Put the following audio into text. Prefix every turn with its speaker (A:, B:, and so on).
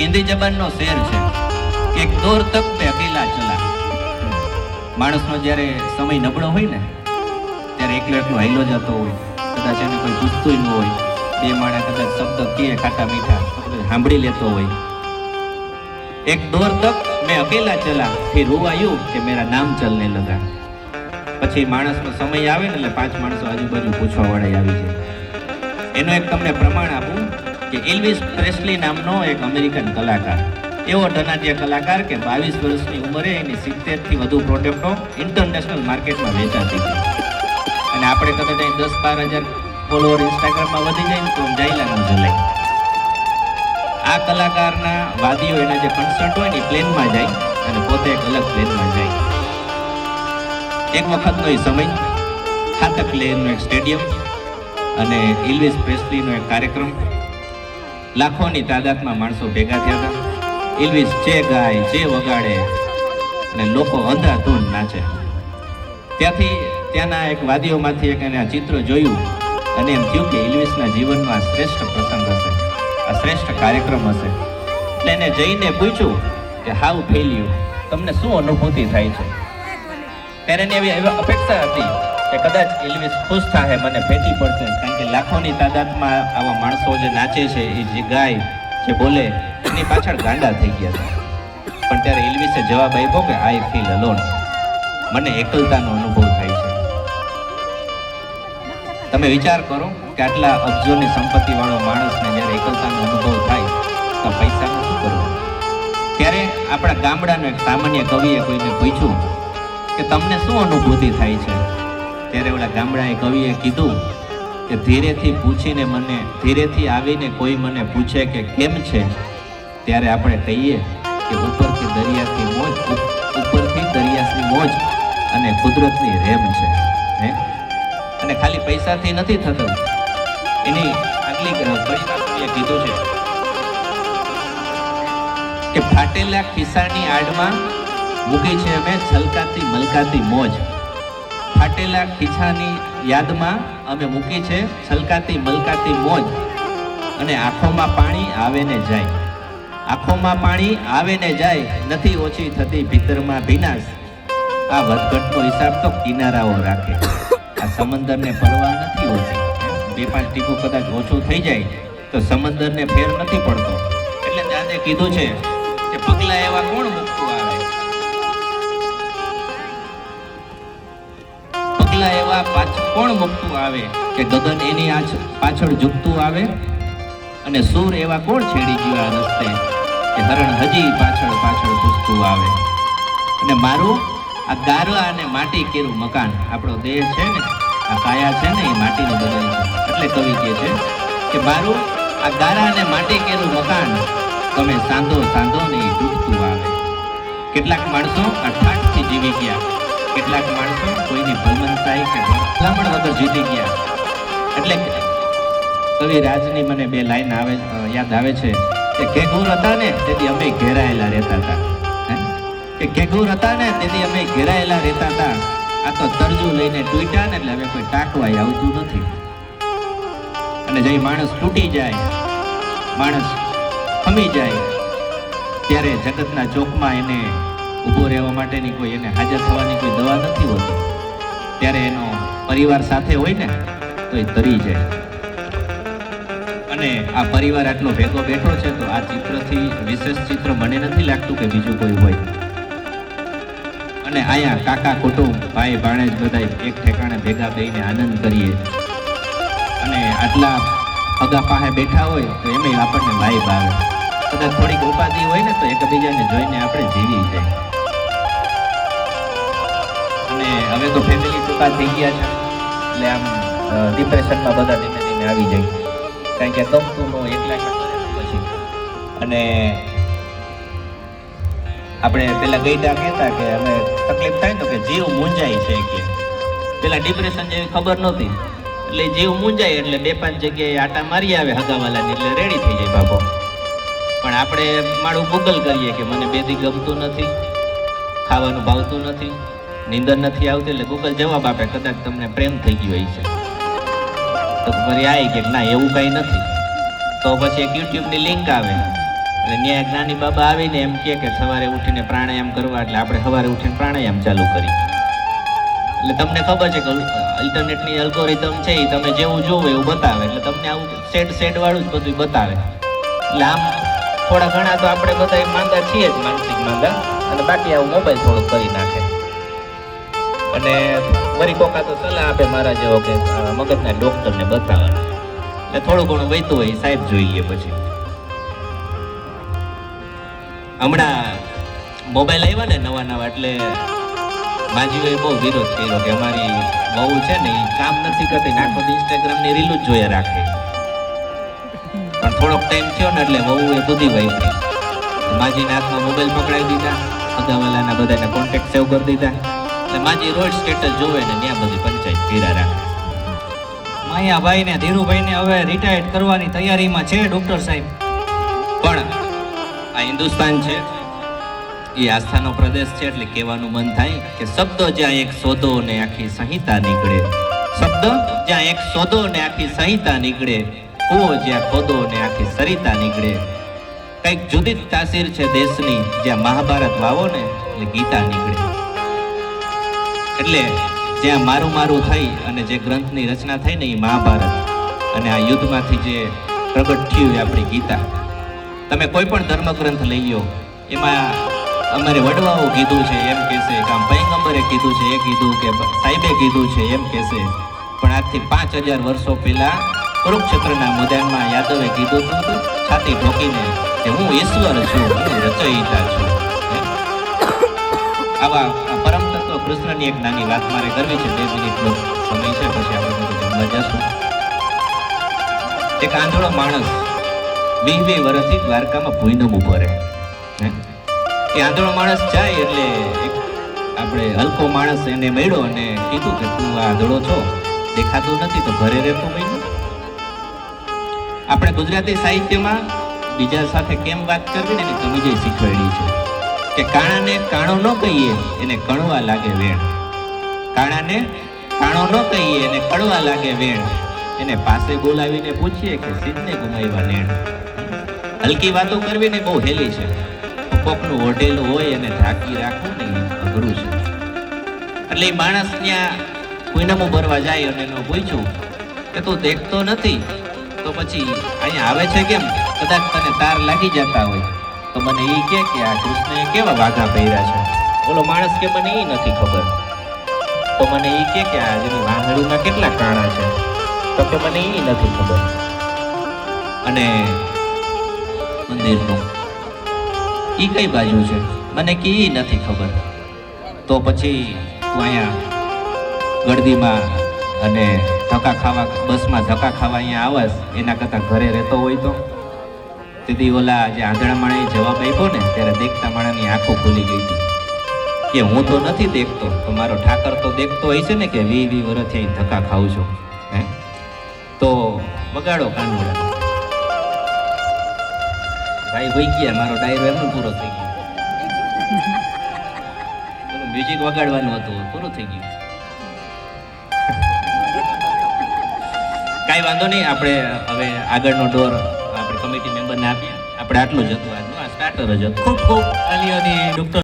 A: Hindi जबानનો share છે કે એક દોર તક पे अकेला चला। માણસનો જ્યારે સમય નબળો હોય ને ત્યારે એકલો હાઈલો જતો હોય, કદાચ એને કોઈ પૂછતું ન હોય, બે માણસ કદાચ શબ્દ કહે ખાટા મીઠા સાંભળી લેતો હોય। एक दौर तक मैं अकेला चला, फिर हुआ यूं कि मेरा नाम चलने लगा। પછી માણસનો સમય આવે ને એટલે પાંચ માણસો આજુબાજુ પૂછવા વાળા આવી જાય। એનો એક તમને પ્રમાણ આપું કે એલ્વિસ પ્રેસ્લી નામનો એક અમેરિકન કલાકાર, એવો ધનાઢ્ય કલાકાર કે 22 વર્ષની ઉંમરે એની 70 થી વધુ પ્રોડક્ટો ઇન્ટરનેશનલ માર્કેટમાં વેચાતી હતી। અને આપણે કદાચ 10-12 હજાર ફોલોવર ઇન્સ્ટાગ્રામમાં વધી જાય ને તો જાયલા ન જલાય। આ કલાકારના વાદીઓ એના જે કન્સર્ટ હોય ને પ્લેનમાં જાય અને પોતે એક અલગ પ્લેનમાં જાય। એક વખતનો એ સમય, ખાતક લેનનું એક સ્ટેડિયમ અને એલ્વિસ પ્રેસ્લીનો એક કાર્યક્રમ, લાખોની તાદાદમાં માણસો ભેગા થયા હતા। એલ્વિસ જે ગાય જે વગાડે અને લોકો અંધાધૂંધ નાચે। ત્યાંથી ત્યાંના એક વાદીઓમાંથી એક એને આ ચિત્ર જોયું અને એમ થયું કે એલ્વિસના જીવનનો આ શ્રેષ્ઠ પ્રસંગ હશે, આ શ્રેષ્ઠ કાર્યક્રમ હશે। એટલે એને જઈને પૂછ્યું કે હાઉ ફીલ યુ, તમને શું અનુભૂતિ થાય છે? ત્યારે એની એવી અપેક્ષા હતી કે કદાચ એલ્વિસ ખુશ થાય, મને ભેટી પડશે, કારણ કે લાખોની તાદાદમાં આવા માણસો જે નાચે છે, એ જે ગાય જે બોલે એની પાછળ ગાંડા થઈ ગયા હતા। પણ ત્યારે એલ્વિસે જવાબ આપ્યો કે આઈ ફીલ અલોન, મને એકલતાનો અનુભવ થાય છે। તમે વિચાર કરો કે આટલા અબજોની સંપત્તિ વાળો માણસને જ્યારે એકલતાનો અનુભવ થાય તો પૈસાનું શું કરવું? ત્યારે આપણા ગામડાનો એક સામાન્ય કવિએ કોઈને પૂછ્યું કે તમને શું અનુભૂતિ થાય છે? ત્યારે ઓલા ગામડાએ કવિએ કીધું કે ધીરેથી પૂછીને મને, ધીરેથી આવીને કોઈ મને પૂછે કે કેમ છે, ત્યારે આપણે કહીએ કે ઉપરથી દરિયાથી મોજ, ઉપરથી દરિયાની મોજ અને કુદરતની રેમ છે। હે, અને ખાલી પૈસાથી નથી થતું। એની આગલી કવિએ કીધું છે કે ફાટેલા ખિસ્સાની આડમાં મૂકી છે અમે છલકાતી મલકાતી મોજ। ફાટેલા ખિસ્સાની યાદમાં અમે મૂકી છે છલકાતી મલકાતી મોજ। અને આંખોમાં પાણી આવે ને જાય, આંખોમાં પાણી આવે ને જાય, નથી ઓછી થતી ભીતરમાં ભીનાશ। આ વધઘટનો હિસાબ તો કિનારાઓ રાખે, આ સમંદરને પરવા નથી હોતી। 2-5 ટીપું કદાચ ઓછું થઈ જાય તો સમંદરને ફેર નથી પડતો। એટલે આજે કીધું છે કે પગલા એવા કોણ મૂકતું આવે, પગલા એવા કોણ મૂકતું આવે કે ગગન એની પાછળ ઝૂકતું આવે। અને સૂર એવા કોણ છેડી ગયો આ રસ્તે કે હરણ હજી પાછળ પાછળ ઘૂસતું આવે। અને મારું આ ગારવા અને માટી કેરું મકાન, આપણો દેહ છે ને, આ કાયા છે ને, એ માટીનું બનેલું છે। એટલે કવિ કહે છે કે મારું આ ગારા અને માટી કેરું મકાન, તમે સાંધો સાંધો ને ડૂબતું આવે। કેટલાક માણસો આ ઠાઠથી જીવી ગયા, કેટલાક માણસો કોઈની ભલમનસાઈ કે ભલામણ વગર જીતી ગયા। એટલે કવિ રાજની મને 2 લાઈન યાદ આવે છે કે ઘેઘૂર હતા ને તેથી અમે ઘેરાયેલા રહેતા હતા, કે ઘેઘૂર હતા ને તેથી અમે ઘેરાયેલા રહેતા હતા। આ તો તરજુ લઈને તૂટ્યા ને એટલે હવે કોઈ ટાંકવાય આવતું નથી। અને જે માણસ તૂટી જાય, માણસ ખમી જાય, ત્યારે જગતના ચોકમાં એને ઊભો રહેવા માટેની કોઈ, એને હાજર થવાની કોઈ દવા નથી હોતી। ત્યારે એનો પરિવાર સાથે હોય ને તો એ તરી જાય। અને આ પરિવાર આટલો ભેગો બેઠો છે તો આ ચિત્રથી વિશેષ ચિત્ર મને નથી લાગતું કે બીજું કોઈ હોય। અને અહીંયા કાકા કુટુંબ, ભાઈ ભાણેજ બધા એક ઠેકાણે ભેગા થઈને આનંદ કરીએ। અને આટલા હગા પાસે બેઠા હોય તો એમ આપણને વાઈબ આવે। કદાચ થોડીક ઉપાધિ હોય ને તો એકબીજાને જોઈને આપણે જીવી જાય। અને હવે તો ફેમિલી ટૂંકા થઈ ગયા છે એટલે આમ ડિપ્રેશનમાં બધા ધીમે ધીમે આવી જાય, કારણ કે ગમતું નો એકલા પછી। અને આપણે પેલા ગઈડા કહેતા કે અમે તકલીફ થાય ને કે જીવ મૂંઝાય છે, કે પેલા ડિપ્રેશન જેવી ખબર નહોતી એટલે જીવ મૂંઝાય એટલે 2-5 જગ્યાએ આટા મારી આવે હગાવાલાની એટલે રેડી થઈ જાય બાપો। પણ આપણે મારું ગૂગલ કરીએ કે મને 2 દી ગમતું નથી, ખાવાનું ભાવતું નથી, નીંદર નથી આવતી, એટલે ગૂગલ જવાબ આપે કદાચ તમને પ્રેમ થઈ ગયો હોય છે। તો ફરી આવી કે ના એવું કંઈ નથી, તો પછી એક યુટ્યુબની લિંક આવે એટલે ન્યાય જ્ઞાની બાબા આવીને એમ કહે કે સવારે ઉઠીને પ્રાણાયામ કરવા, એટલે આપણે સવારે ઉઠીને પ્રાણાયામ ચાલુ કરી. એટલે તમને ખબર છે કે ઇન્ટરનેટની એલ્ગોરિધમ છે એ તમે જેવું જોવો એવું બતાવે, એટલે તમને આવું સેડ વાળું જ બધું બતાવે. એટલે આમ થોડા ઘણા તો આપણે બધા માંદા છીએ જ, માનસિક માંદા, અને બાકી આવું મોબાઈલ થોડુંક કરી નાખે. અને વરી કોકા તો સલાહ આપે મારા જેવો કે મગજના ડોક્ટરને બતાવવાના, એટલે થોડું ઘણું વહેતું હોય સાહેબ જોઈ લે. પછી હમણાં મોબાઈલ આવ્યા ને નવા નવા, એટલે માજીઓએ બહુ વિરોધ કર્યો કે અમારી વહુ છે ને એ કામ નથી કરતી, આખો ઇન્સ્ટાગ્રામની રીલ જ જોયા રાખે. પણ થોડોક ટાઈમ થયો ને એટલે વહુ એ બુદ્ધિ વાપરી, માજીના હાથમાં મોબાઈલ પકડાવી દીધા, અગાવાલાના બધાને કોન્ટેક્ટ સેવ કરી દીધા. એટલે માજી રોજ સ્ટેટસ જોવે ને ત્યાં બધી પંચાયત કર્યા રાખે.
B: માયાભાઈ ને ધીરુભાઈ ને હવે રિટાયર્ડ કરવાની તૈયારીમાં છે ડોક્ટર સાહેબ.
A: પણ આ હિન્દુસ્તાન છે, એ આસ્થાનો પ્રદેશ છે, એટલે કહેવાનું મન થાય કે શબ્દો જ્યાં એક શોધો ને આખી સંહિતા નીકળે, શબ્દ જ્યાં એક શોધો ને આખી સંહિતા નીકળે, કૂવો જ્યાં ખોદો ને આખી સરિતા નીકળે. કંઈક જુદી જ તાસીર છે દેશની, જ્યાં મહાભારત વાવો ને એટલે ગીતા નીકળે. એટલે જ્યાં મારું મારું થઈ અને જે ગ્રંથની રચના થઈ ને એ મહાભારત, અને આ યુદ્ધમાંથી જે પ્રગટ થયું એ આપણી ગીતા. તમે કોઈ પણ ધર્મગ્રંથ લઈ લો, એમાં અમારે વડવાઓ કીધું છે એમ કહેશે, કે આમ પૈગંબરે કીધું છે એ કીધું, કે સાહેબે કીધું છે એમ કહેશે. પણ આજથી 5000 વર્ષો પહેલા કુરુક્ષેત્રના મેદાનમાં યાદવે કીધું હતું છાતી ઠોકીને કે હું ઈશ્વર છું, હું રચયિતા છું. આવા પરમ તત્વ કૃષ્ણની એક નાની વાત મારે કરવી છે, 2 મિનિટનો સમય છે, પછી આપણે બધું જમવા જશું. એક આંધળો માણસ 20 વર્ષથી દ્વારકામાં ભૂઈનમ ઉભો રહે. એ આંધળો માણસ જાય એટલે આપણે હલકો માણસ એને મળ્યો અને કીધું કે તું આ આંધળો છો, દેખાતું નથી, તો ઘરે રહેતો બન્યું. આપણે ગુજરાતી સાહિત્યમાં બીજા સાથે કેમ વાત કરવી ને એની સમજ શીખવાડી છે કે કાણાને કાણો ન કહીએ એને કણવા લાગે વેણ, કાણાને કાણો ન કહીએ એને કણવા લાગે વેણ, એને પાસે બોલાવીને પૂછીએ કે સિદ્ધને ગુમાવ્યા નેણ. હલકી વાતો કરવી ને બહુ હેલી છે, કોકનું ઓઢેલું હોય એને ઢાંકી રાખવું ને અઘરું છે. એટલે એ માણસ ત્યાં કોઈનામું ભરવા જાય અને એનું પૂછ્યું કે તું દેખતો નથી તો પછી અહીંયા આવે છે કેમ? કદાચ તને તાર લાગી જતા હોય તો મને એ કે આ કૃષ્ણએ કેવા વાઘા પહેર્યા છે. બોલો માણસ કે મને એ નથી ખબર. તો મને એ કે આ જેની વાંગડીમાં કેટલા કાણા છે, તો કે મને એ નથી ખબર. અને મંદિરનું ઈ કઈ બાજુ છે મને કે ઈ નથી ખબર. તો પછી તું અહીંયા ગળદીમાં અને ધક્કા ખાવા, બસમાં ધક્કા ખાવા અહીંયા આવસ એના કરતાં ઘરે રહેતો હોય તો. તેથી ઓલા જે આંધળા માણાએ જવાબ આપ્યો ને ત્યારે દેખતા માણાની આંખો ખુલી ગઈ હતી કે હું તો નથી દેખતો, તો મારો ઠાકર તો દેખતો હોય છે ને કે 20 વર્ષથી અહીં ધક્કા ખાઉં છું. હે તો બગાડો કાનોડા. ભાઈ વહી ગયા, મારો ડાયરો એમનો પૂરો થઈ ગયો. મ્યુઝિક વગાડવાનું હતું, પૂરું થઈ ગયું. કાંઈ વાંધો નહીં, આપણે હવે આગળનો ડોર આપણે કમિટી મેમ્બરને આપીએ. આપણે આટલું જ હતું આજનું, આ સ્ટાર્ટર જ હતું.
B: ખૂબ ખૂબ તાલીઓની ડોક્ટર